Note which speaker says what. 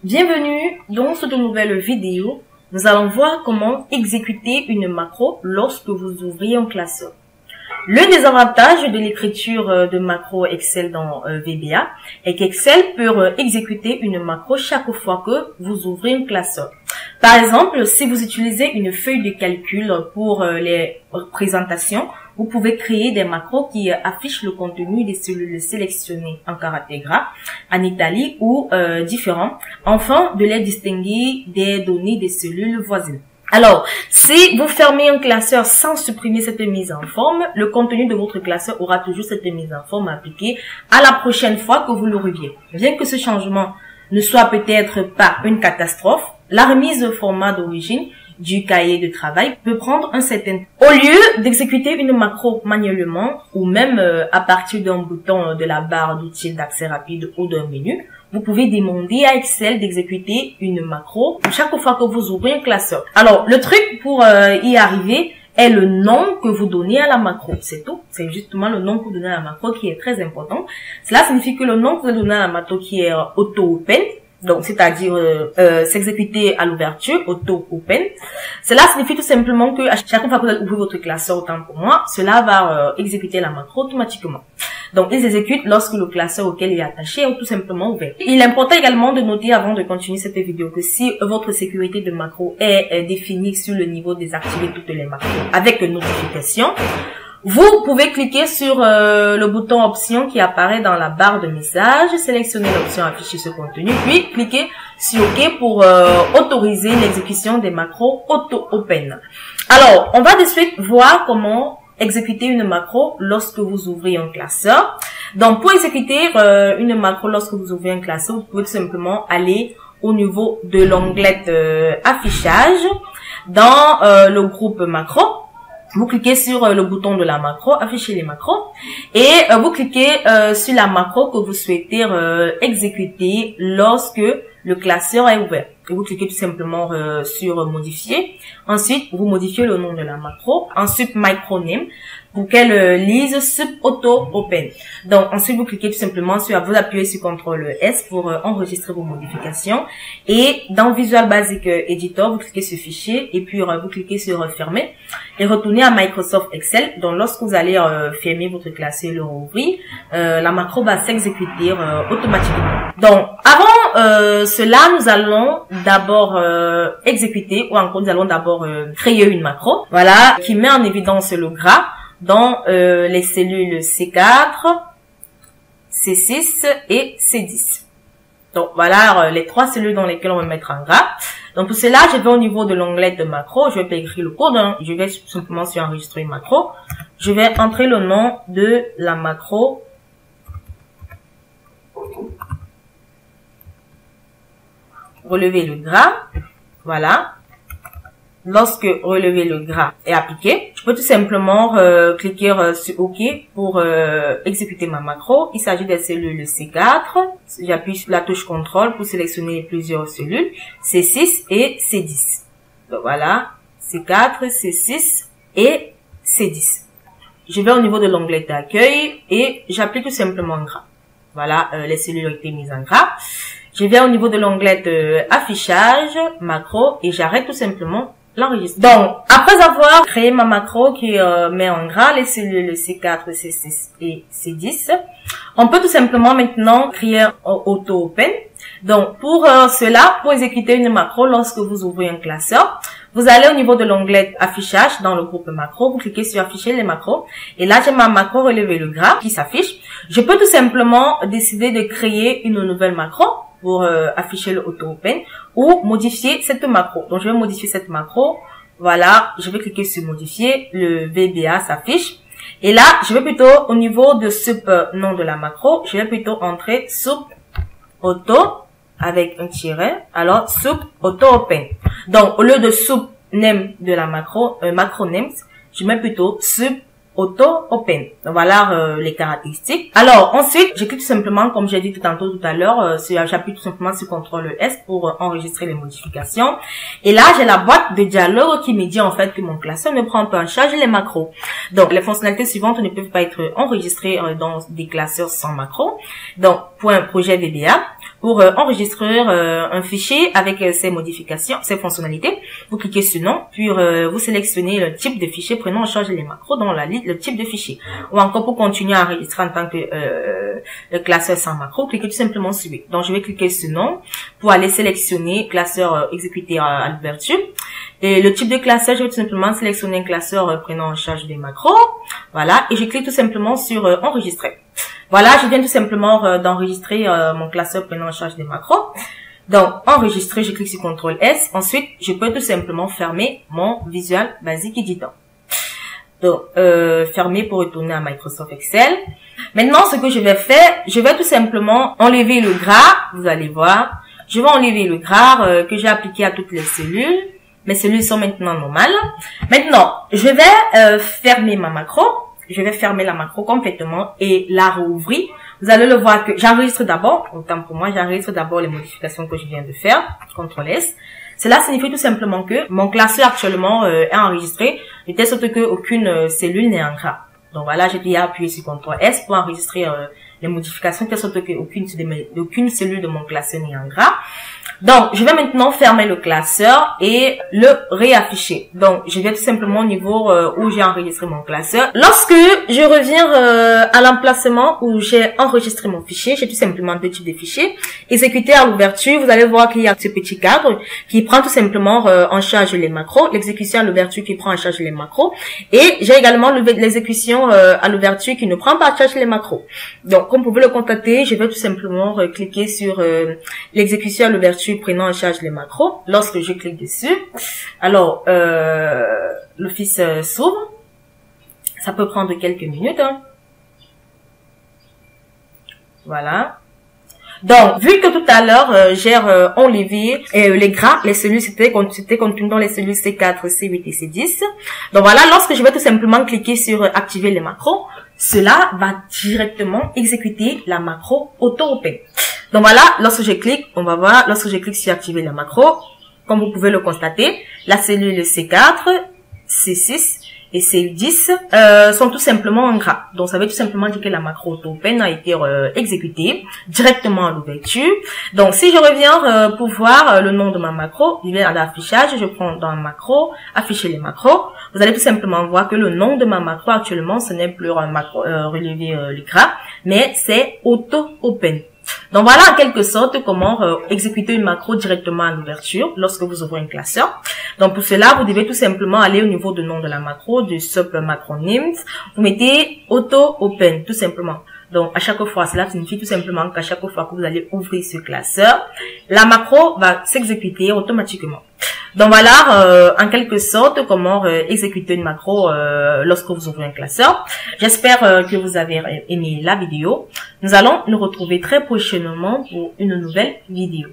Speaker 1: Bienvenue dans cette nouvelle vidéo. Nous allons voir comment exécuter une macro lorsque vous ouvrez un classeur. L'un des avantages de l'écriture de macro Excel dans VBA est qu'Excel peut exécuter une macro chaque fois que vous ouvrez un classeur. Par exemple, si vous utilisez une feuille de calcul pour les présentations, vous pouvez créer des macros qui affichent le contenu des cellules sélectionnées en caractère gras, en italique ou différents, afin de les distinguer des données des cellules voisines. Alors, si vous fermez un classeur sans supprimer cette mise en forme, le contenu de votre classeur aura toujours cette mise en forme appliquée à la prochaine fois que vous le reviez. Bien que ce changement ne soit peut-être pas une catastrophe, la remise au format d'origine du cahier de travail peut prendre un certain temps. Au lieu d'exécuter une macro manuellement ou même à partir d'un bouton de la barre d'outils d'accès rapide ou d'un menu, vous pouvez demander à Excel d'exécuter une macro chaque fois que vous ouvrez un classeur. Alors, le truc pour y arriver est le nom que vous donnez à la macro. C'est tout. C'est justement le nom que vous donnez à la macro qui est très important. Cela signifie que le nom que vous donnez à la macro qui est auto-open, donc c'est-à-dire s'exécuter à l'ouverture, auto-open. Cela signifie tout simplement que à chaque fois que vous allez ouvrir votre classeur, autant pour moi, cela va exécuter la macro automatiquement. Donc, il s'exécute lorsque le classeur auquel il est attaché est tout simplement ouvert. Il est important également de noter avant de continuer cette vidéo que si votre sécurité de macro est définie sur le niveau désactiver toutes les macros avec notification, vous pouvez cliquer sur le bouton option qui apparaît dans la barre de message, sélectionner l'option afficher ce contenu, puis cliquez sur OK pour autoriser l'exécution des macros auto-open. Alors, on va de suite voir comment exécuter une macro lorsque vous ouvrez un classeur. Donc, pour exécuter une macro lorsque vous ouvrez un classeur, vous pouvez tout simplement aller au niveau de l'onglet affichage dans le groupe macro. Vous cliquez sur le bouton de la macro, afficher les macros, et vous cliquez sur la macro que vous souhaitez exécuter lorsque le classeur est ouvert. Et vous cliquez tout simplement sur modifier. Ensuite, vous modifiez le nom de la macro. Ensuite, microname pour qu'elle lise sub auto open. Donc, ensuite, vous cliquez tout simplement sur, vous appuyez sur CTRL S pour enregistrer vos modifications. Et dans Visual Basic Editor, vous cliquez sur fichier et puis vous cliquez sur fermer et retournez à Microsoft Excel. Donc, lorsque vous allez fermer votre classeur et le rouvrir, la macro va s'exécuter automatiquement. Donc, avant cela, nous allons d'abord exécuter ou encore nous allons d'abord créer une macro, voilà, qui met en évidence le gras dans les cellules C4, C6 et C10. Donc voilà les trois cellules dans lesquelles on va mettre en gras. Donc pour cela, je vais au niveau de l'onglet de macro, je vais pas écrire le code, hein. Je vais simplement sur enregistrer une macro. Je vais entrer le nom de la macro. Relever le gras, voilà. Lorsque relever le gras est appliqué, je peux tout simplement cliquer sur OK pour exécuter ma macro. Il s'agit des cellules C4. J'appuie sur la touche CTRL pour sélectionner plusieurs cellules, C6 et C10. Donc voilà, C4, C6 et C10. Je vais au niveau de l'onglet d'accueil et j'applique tout simplement gras. Voilà, les cellules ont été mises en gras. Je vais au niveau de l'onglet de affichage, macro, et j'arrête tout simplement l'enregistrement. Donc, après avoir créé ma macro qui met en gras les cellules C4, C6 et C10, on peut tout simplement maintenant créer auto-open. Donc, pour cela, pour exécuter une macro lorsque vous ouvrez un classeur, vous allez au niveau de l'onglet affichage dans le groupe macro, vous cliquez sur afficher les macros, et là j'ai ma macro relever le gras qui s'affiche. Je peux tout simplement décider de créer une nouvelle macro pour afficher le auto-open ou modifier cette macro. Donc je vais modifier cette macro. Voilà, je vais cliquer sur modifier, le VBA s'affiche. Et là, je vais plutôt au niveau de sub nom de la macro, je vais plutôt entrer sub auto avec un tiret. Alors sub auto open. Donc au lieu de sub name de la macro, macro names, je mets plutôt sub auto open. Donc voilà les caractéristiques. Alors ensuite, je clique tout simplement, comme j'ai dit tout à l'heure, j'appuie tout simplement sur CTRL S pour enregistrer les modifications. Et là, j'ai la boîte de dialogue qui me dit en fait que mon classeur ne prend pas en charge les macros. Donc les fonctionnalités suivantes ne peuvent pas être enregistrées dans des classeurs sans macros. Donc pour un projet VBA, pour enregistrer un fichier avec ses modifications, ses fonctionnalités. Vous cliquez sur nom, puis vous sélectionnez le type de fichier prenant en charge les macros dans la liste, le type de fichier. Ou encore pour continuer à enregistrer en tant que le classeur sans macro, cliquez tout simplement sur lui. Donc je vais cliquer sur nom pour aller sélectionner classeur exécuté à l'ouverture. Et le type de classeur, je vais tout simplement sélectionner un classeur prenant en charge des macros. Voilà, et je clique tout simplement sur enregistrer. Voilà, je viens tout simplement d'enregistrer mon classeur prenant en charge des macros. Donc, enregistrer, je clique sur CTRL S. Ensuite, je peux tout simplement fermer mon Visual Basic Editor. Donc, fermer pour retourner à Microsoft Excel. Maintenant, ce que je vais faire, je vais tout simplement enlever le gras. Vous allez voir, je vais enlever le gras que j'ai appliqué à toutes les cellules. Mes cellules sont maintenant normales. Maintenant, je vais fermer ma macro. Je vais fermer la macro complètement et la rouvrir. Vous allez le voir que j'enregistre d'abord, autant pour moi, j'enregistre d'abord les modifications que je viens de faire. CTRL S. Cela signifie tout simplement que mon classeur actuellement est enregistré, de telle sorte que aucune cellule n'est en gras. Donc voilà, j'ai déjà appuyé sur CTRL S pour enregistrer les modifications, de telle sorte que aucune cellule de mon classeur n'est en gras. Donc, je vais maintenant fermer le classeur et le réafficher. Donc, je vais tout simplement au niveau où j'ai enregistré mon classeur. Lorsque je reviens à l'emplacement où j'ai enregistré mon fichier, j'ai tout simplement deux types de fichiers. Exécuter à l'ouverture, vous allez voir qu'il y a ce petit cadre qui prend tout simplement en charge les macros. L'exécution à l'ouverture qui prend en charge les macros. Et j'ai également l'exécution à l'ouverture qui ne prend pas en charge les macros. Donc, comme vous pouvez le constater, je vais tout simplement cliquer sur l'exécution à l'ouverture prenant en charge les macros. Lorsque je clique dessus, alors l'office s'ouvre. Ça peut prendre quelques minutes. Hein. Voilà. Donc, vu que tout à l'heure, j'ai enlevé les gras, les cellules, c'était contenu dans les cellules C4, C8 et C10. Donc voilà, lorsque je vais tout simplement cliquer sur activer les macros, cela va directement exécuter la macro auto-open. Donc voilà, lorsque je clique, on va voir, lorsque je clique sur activer la macro, comme vous pouvez le constater, la cellule C4, C6 et C10 sont tout simplement en gras. Donc ça veut tout simplement dire que la macro auto-open a été exécutée directement à l'ouverture. Donc si je reviens pour voir le nom de ma macro, je viens à l'affichage, je prends dans macro, afficher les macros. Vous allez tout simplement voir que le nom de ma macro actuellement, ce n'est plus un macro relever le gras, mais c'est auto-open. Donc voilà en quelque sorte comment exécuter une macro directement à l'ouverture lorsque vous ouvrez un classeur. Donc pour cela, vous devez tout simplement aller au niveau de nom de la macro, du sub-macronymes. Vous mettez auto-open tout simplement. Donc à chaque fois, cela signifie tout simplement qu'à chaque fois que vous allez ouvrir ce classeur, la macro va s'exécuter automatiquement. Donc voilà, en quelque sorte, comment exécuter une macro lorsque vous ouvrez un classeur. J'espère que vous avez aimé la vidéo. Nous allons nous retrouver très prochainement pour une nouvelle vidéo.